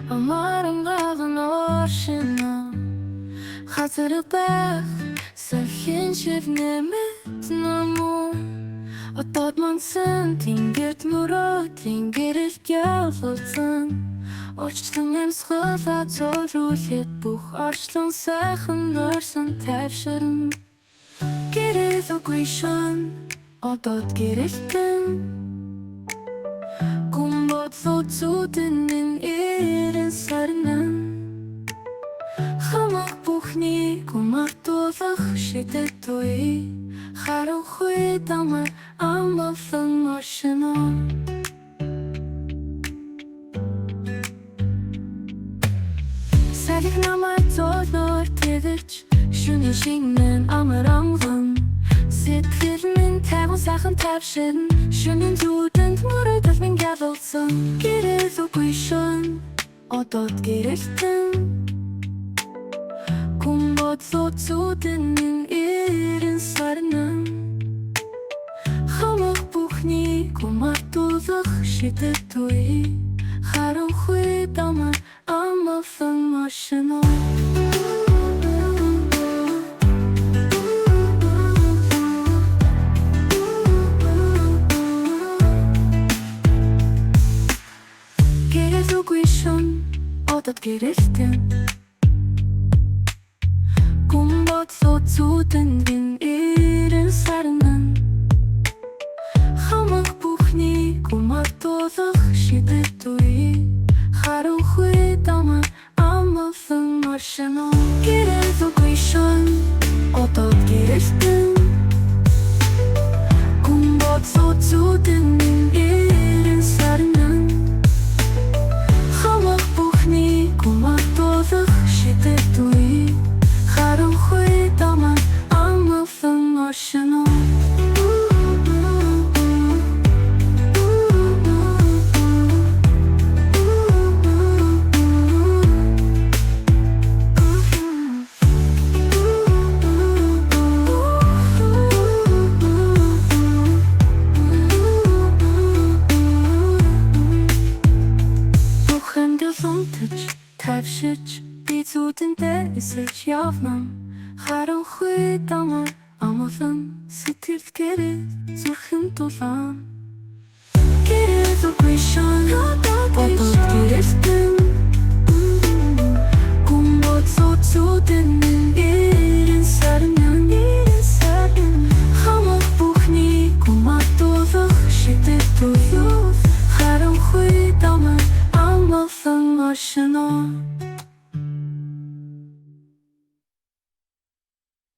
Амаранган оршина хазар байх сахин шивнэмэт наму Отод мансан тэнгэрт мөрөө тэнгэрт явуулсан Орчлон эмсгөлөө зориулээд бүх орчлон сайхан орсон тайвширна Гэрэл үгүй шон одод гэрэлтэн Гумбодлоо зүудэн ирэн сарнан Хамаг бүхний гумартуулах шидэт үе Харанхуй дамар амбалсан оршино Салих намайг зоолоор тэгэрч Шүний шингэн амар амган Сэтгэл минь тайван сайхан тайвширна Шөнийн зүудэнд мөрөдөл минь явуулсан Гэрэл үгүй шон одод гэрэлтэн Гумбодлоо зүудэн ирэн сарнан Хамаг бүхний гумартуулах шидэт үе Харанхуй дамар амгалан оршино Гэрэл үгүй шон одод гэрэлтэн Гумбодлоо зүудэн ирэн сарнан Хамаг бүхний гумартуулах шидэт үе Харанхуй дамар амгалан оршино Гэрэл үгүй шон одод гэрэлтэн Гумбодлоо зүудэн ирэн сарнан Хамаг бүхний гумартуулах шидэт үе Харанхуй дамар амгалан оршино Тайвширч би зүудэндээ эсэж явнам Харанхуй дамар амгалан сэтгэлд гэрэл зүрхэн дулаан Гэрэл үгүй шон одод гэрэлтэн Гумбодлоо зүудэн ирэн сарнан Хамаг бүхний гумартуулах шидэт үе Харанхуй дамар амгалан оршино